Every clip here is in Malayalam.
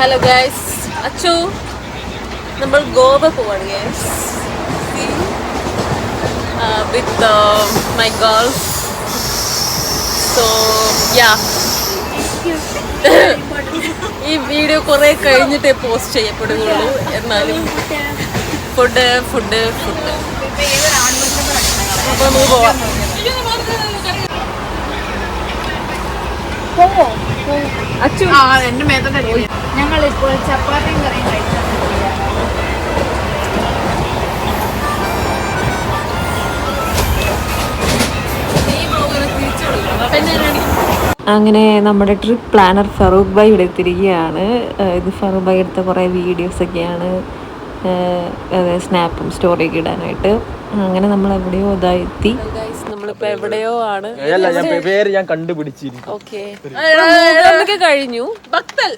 Hello guys, Achu. നമ്മൾ ഗോവ പോവാണ് guys. With my girls. So yeah. ഈ വീഡിയോ കുറേ കഴിഞ്ഞിട്ടേ പോസ്റ്റ് ചെയ്യപ്പെടുകയുള്ളൂ. എന്നാലും ഫുഡ് അപ്പോൾ നമുക്ക് പോവാം. അച്ചു എന്റെ മേത്തോട്ട് ഞങ്ങളിപ്പോൾ ചപ്പാത്തിയും കറിയും കഴിച്ചു. അങ്ങനെ നമ്മുടെ ട്രിപ്പ് പ്ലാനർ ഫറൂഖ് ഭായി ഇവിടെ എത്തിയിരിക്കുകയാണ്. ഇത് ഫറൂഖ് ഭായി എടുത്ത കുറേ വീഡിയോസൊക്കെയാണ്, സ്നാപ്പും സ്റ്റോറിയൊക്കെ ഇടാനായിട്ട്. അങ്ങനെ നമ്മൾ എവിടെയോ ഇതായെത്തി. നമ്മളിപ്പോ എവിടെയോ ആണ്. ഞാൻ കണ്ടുപിടിച്ചിരിക്കും. ഓക്കെ, കഴിഞ്ഞു. ബക്തൽ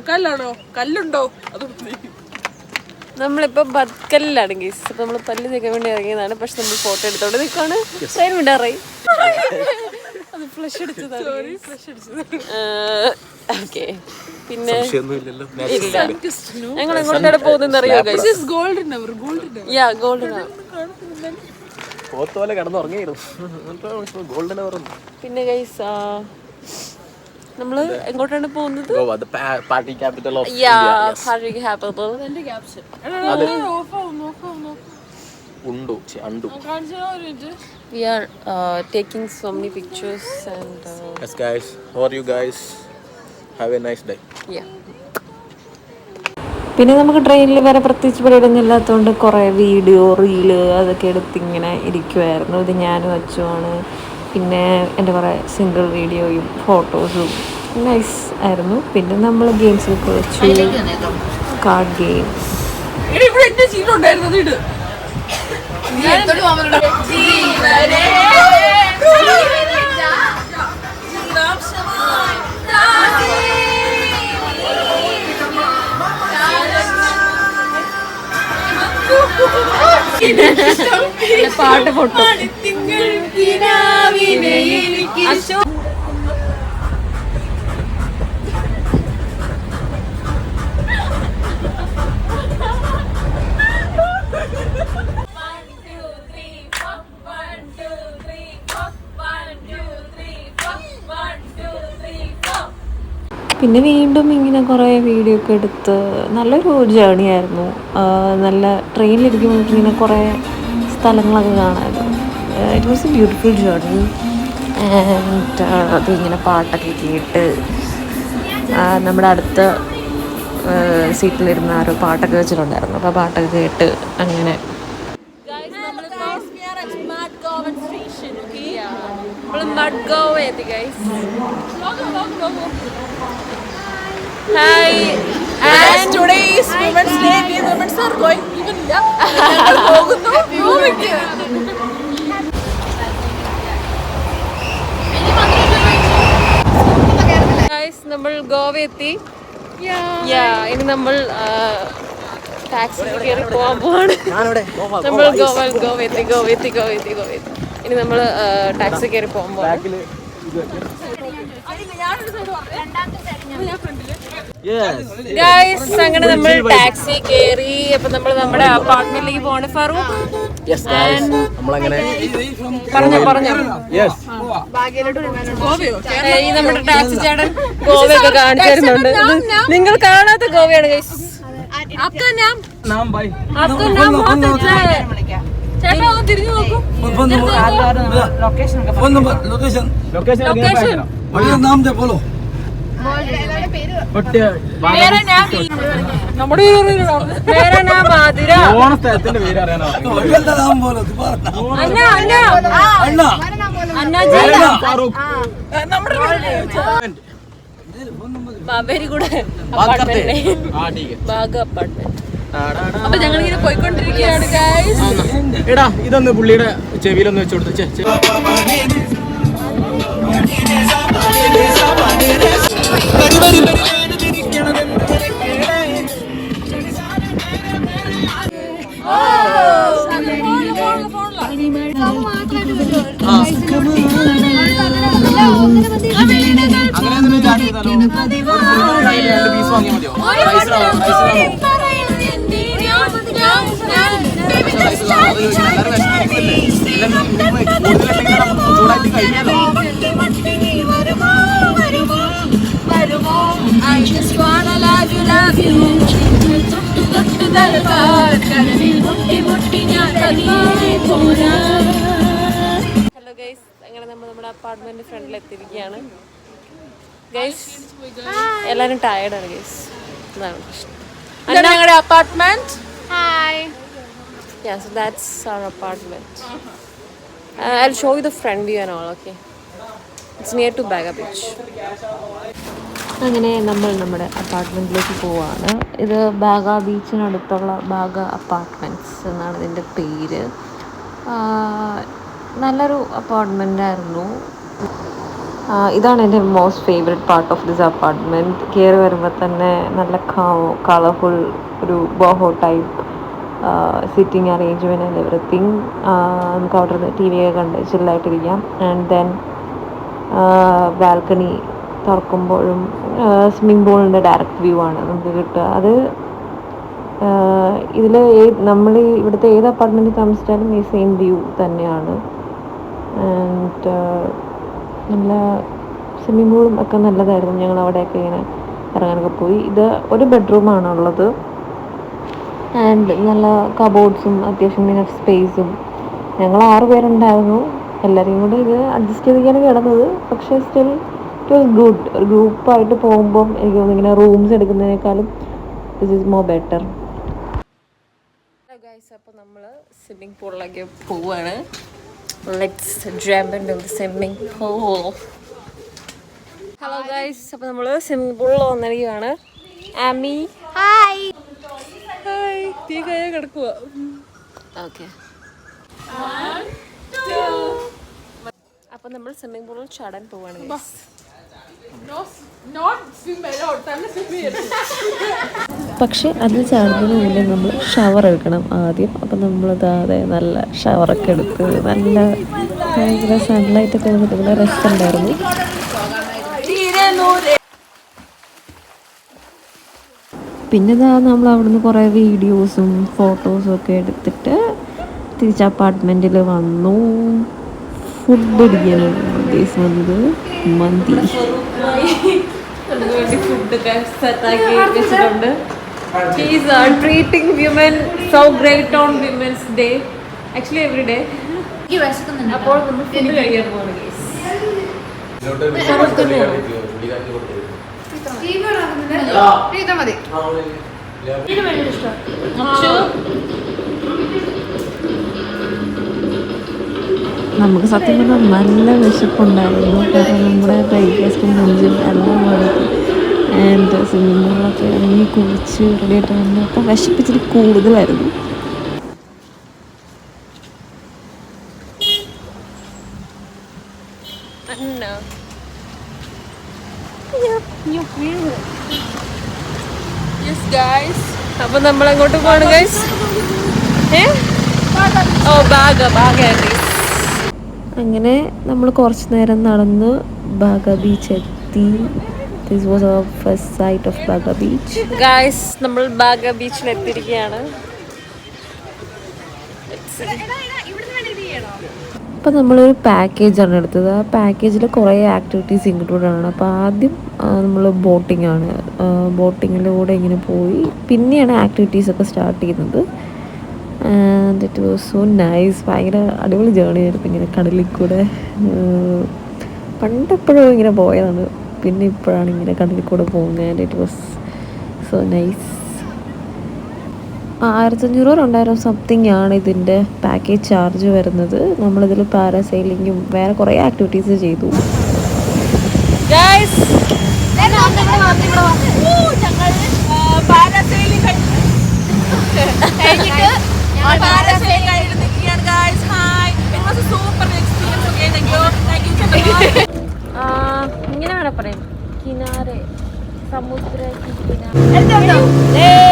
കല്ലാണോ കല്ലുണ്ടോ? നമ്മളിപ്പോ ബത്കലിലാണ് ഗീസ്. അപ്പൊ നമ്മള് പല്ല് തേക്കാൻ വേണ്ടി ഇറങ്ങിയതാണ്. പക്ഷെ നമ്മൾ ഫോട്ടോ എടുത്തോണ്ട് നിൽക്കാണ്. സൈൻ വിടാറായി അത് ഫ്ലഷ് അടിച്ചതാണ്. ഓക്കെ, പിന്നെ ഞങ്ങൾ എങ്ങോട്ടാണ് പോകുന്നത് അറിയോ? പിന്നെ ഗൈസ് നമ്മള് എങ്ങോട്ടാണ് പോകുന്നത്? Party capital of We are taking so many pictures and yes guys, how are you guys? Have a nice day. Yeah. പിന്നെ നമുക്ക് ട്രെയിനിൽ വേറെ പ്രത്യേകിച്ച് പരിപാടിയൊന്നും ഇല്ലാത്തതുകൊണ്ട് കുറേ വീഡിയോ റീല് അതൊക്കെ എടുത്തിങ്ങനെ ഇരിക്കുമായിരുന്നു. ഇത് ഞാനും അച്ചുവാണ്. പിന്നെ എൻ്റെ കുറേ സിംഗിൾ വീഡിയോയും ഫോട്ടോസും നൈസ് ആയിരുന്നു. പിന്നെ നമ്മൾ ഗെയിംസൊക്കെ കളിച്ചു, കാർഡ് ഗെയിം. പാട്ട് പൊട്ടും. പിന്നെ വീണ്ടും ഇങ്ങനെ കുറേ വീഡിയോ ഒക്കെ എടുത്ത് നല്ലൊരു ജേർണി ആയിരുന്നു. നല്ല ട്രെയിനിലിരിക്കുമ്പോൾ ഇങ്ങനെ കുറേ സ്ഥലങ്ങളൊക്കെ കാണാമായിരുന്നു. It was A beautiful journey. And അതിങ്ങനെ പാട്ടൊക്കെ കേട്ട് നമ്മുടെ അടുത്ത സീറ്റിലിരുന്ന ആരോ പാട്ടൊക്കെ വെച്ചിട്ടുണ്ടായിരുന്നു. അപ്പോൾ പാട്ടൊക്കെ കേട്ട് അങ്ങനെ Hi, and today is Women's Day. We women are going even guys, നമ്മൾ ഗോവ എത്തി. ഇനി നമ്മൾ ടാക്സി കയറി പോകാൻ പോവാണ്. നമ്മൾ ഗോവ എത്തി. ഇനി നമ്മൾ ടാക്സി കയറി പോകാൻ പോവാണ്. ഗൈസ്, അങ്ങനെ നമ്മൾ ടാക്സി കയറി. അപ്പൊ നമ്മൾ നമ്മുടെ അപ്പാർട്ട്മെന്റിലേക്ക് പോവാണ്. ഫറൂഖ് പറഞ്ഞോ ഈ നമ്മുടെ ടാക്സി ചേട്ടൻ ഗോവയൊക്കെ കാണിച്ചു തരുന്നുണ്ട്. നിങ്ങൾ കാണാത്ത ഗോവയാണ് ഗൈസ്. ചേട്ടാ ഒന്ന് തിരിഞ്ഞു നോക്കൂ. സ്ഥലത്തിന്റെ പേര് അറിയാനോ? അപ്പൊ ഞങ്ങളിങ്ങനെ പോയിക്കൊണ്ടിരിക്കുകയാണ് ഗൈസ്. എടാ ഇതൊന്ന് പുള്ളിയുടെ ചെവിയിലൊന്ന് വെച്ചു കൊടുത്ത്. ഹലോ ഗൈസ്, അങ്ങനെ നമ്മൾ നമ്മുടെ അപ്പാർട്ട്മെന്റ് ഫ്രണ്ടിൽ എത്തിയിരിക്കുകയാണ്. ഗൈസ് എല്ലാരും ടയർഡാണ് ഗൈസ്, അതാണ് പ്രശ്നം. ഞങ്ങളുടെ apartment. Yeah, so that's our apartment. I'll show you the front view and all, okay? It's near to Baga Beach. അങ്ങനെ നമ്മൾ നമ്മുടെ അപ്പാർട്ട്മെൻറ്റിലേക്ക് പോവാണ്. ഇത് ബാഗ ബീച്ചിനടുത്തുള്ള ബാഗ അപ്പാർട്ട്മെൻറ്റ്സ് എന്നാണ് ഇതിൻ്റെ പേര്. നല്ലൊരു അപ്പാർട്ട്മെൻറ്റായിരുന്നു. ഇതാണ് എൻ്റെ most favourite part of this apartment. കയറി വരുമ്പോൾ തന്നെ നല്ല കളർഫുൾ ഒരു boho type sitting arrangement and everything. നമുക്ക് അവിടെ നിന്ന് ടി വി ഒക്കെ കണ്ട് ചില്ലായിട്ടിരിക്കാം. ആൻഡ് ദെൻ ബാൽക്കണി തുറക്കുമ്പോഴും സ്വിമ്മിംഗ് പൂളിൻ്റെ ഡയറക്റ്റ് വ്യൂ ആണ് നമുക്ക് കിട്ടുക. അത് ഇതിൽ നമ്മൾ ഇവിടുത്തെ ഏത് അപ്പാർട്ട്മെൻറ്റിൽ താമസിച്ചാലും ഈ സെയിം വ്യൂ തന്നെയാണ്. ആൻഡ് നല്ല സ്വിമ്മിംഗ് പൂളും ഒക്കെ നല്ലതായിരുന്നു. ഞങ്ങൾ അവിടെയൊക്കെ ഇങ്ങനെ ഇറങ്ങാനൊക്കെ പോയി. ഇത് ഒരു ബെഡ്റൂമാണുള്ളത്. ആൻഡ് നല്ല കബോർഡ്സും അത്യാവശ്യം ഇങ്ങനെ സ്പേസും. ഞങ്ങൾ 6 പേരുണ്ടായിരുന്നു. എല്ലാവരെയും കൂടെ ഇത് അഡ്ജസ്റ്റ് ചെയ്തിരിക്കാണ് കിടന്നത്. പക്ഷേ സ്റ്റിൽ ഇറ്റ് വാസ് ഗുഡ്. ഒരു ഗ്രൂപ്പായിട്ട് പോകുമ്പം എനിക്ക് തോന്നുന്നു ഇങ്ങനെ റൂംസ് എടുക്കുന്നതിനേക്കാളും this is more better. Hello guys, അപ്പോൾ നമ്മൾ സ്വിമ്മിംഗ് പൂളിലേക്ക് പോവുകയാണ്. Let's jump into the swimming pool. Hello guys, അപ്പോൾ നമ്മൾ സ്വിമ്മിംഗ് പൂളിൽ വന്നിരിക്കുകയാണ്. ആമി ഹായ് ഹായ്, തീ കയ്യെ കിടക്കുക. ഓക്കെ, അപ്പോൾ നമ്മൾ സ്വിമ്മിംഗ് പൂളിൽ ചാടാൻ പോവുകയാണ് ഗൈസ്. പക്ഷേ അത് ചാടുന്നതിന് മുന്നേ നമ്മൾ ഷവർ എടുക്കണം ആദ്യം. അപ്പം നമ്മളതാതെ നല്ല ഷവറൊക്കെ എടുത്ത് നല്ല ഭയങ്കര സൺലൈറ്റൊക്കെ വന്നിട്ട് നല്ല രസമുണ്ടായിരുന്നു. പിന്നെ നമ്മൾ അവിടുന്ന് കുറേ വീഡിയോസും ഫോട്ടോസും ഒക്കെ എടുത്തിട്ട് തിരിച്ച് അപ്പാർട്ട്മെൻറ്റിൽ വന്നു. ഫുഡ് അടിക്കാനാണ് ഉദ്ദേശിച്ചത്. മന്തി ഫുഡൊക്കെ സെറ്റാക്കി വെച്ചിട്ടുണ്ട്. He's treating women so great on Women's Day. Actually every day. അപ്പോൾ നമ്മൾ ഫുഡ് കഴിക്കാൻ പോവാണ് ഗൈസ്. നമുക്ക് സത്യം പറഞ്ഞാൽ നല്ല വിശപ്പുണ്ടായിരുന്നു. കാരണം നമ്മുടെ ബ്രേക്ക്ഫാസ്റ്റും ലഞ്ചും എല്ലാം എടുത്തു. ആൻഡ് സ്വിമ്മിംഗ് പൂളിലൊക്കെ ഇറങ്ങി കുളിച്ച് റെഡിയായിട്ട് വന്നു. അപ്പം വിശപ്പിച്ചിട്ട് കൂടുതലായിരുന്നു. അപ്പൊ നമ്മൾ അങ്ങോട്ട് പോവാണ് ഗൈസ്. അങ്ങനെ നമ്മൾ കുറച്ച് നേരം നടന്ന് ബാഗ ബീച്ച് എത്തി. This was our first sight of Baga beach. Guys, നമ്മൾ ബാഗ ബീച്ചിൽ എത്തിയിരിക്കുകയാണ്. അപ്പോൾ നമ്മളൊരു പാക്കേജാണ് എടുത്തത്. ആ പാക്കേജിൽ കുറേ ആക്ടിവിറ്റീസ് ഇൻക്ലൂഡാണ്. അപ്പോൾ ആദ്യം നമ്മൾ ബോട്ടിങ്ങാണ്. ബോട്ടിങ്ങിലൂടെ ഇങ്ങനെ പോയി പിന്നെയാണ് ആക്ടിവിറ്റീസൊക്കെ സ്റ്റാർട്ട് ചെയ്യുന്നത്. And it was so nice. ഭയങ്കര അടിപൊളി ജേർണി ആയിരുന്നു. ഇങ്ങനെ കടലിൽ കൂടെ പണ്ടെപ്പോഴും ഇങ്ങനെ പോയതാണ്. പിന്നെ ഇപ്പോഴാണ് ഇങ്ങനെ കടലിൽ കൂടെ പോകുന്നത്. And it was so nice. 1500-2000 something ആണ് ഇതിൻ്റെ പാക്കേജ് ചാർജ് വരുന്നത്. നമ്മളിതിൽ പാരാസൈലിങ്ങും വേറെ കുറേ ആക്ടിവിറ്റീസ് ചെയ്തു. ഇങ്ങനെ വേണം പറയാം. കിനാരെ സമുദ്ര കിനാരെ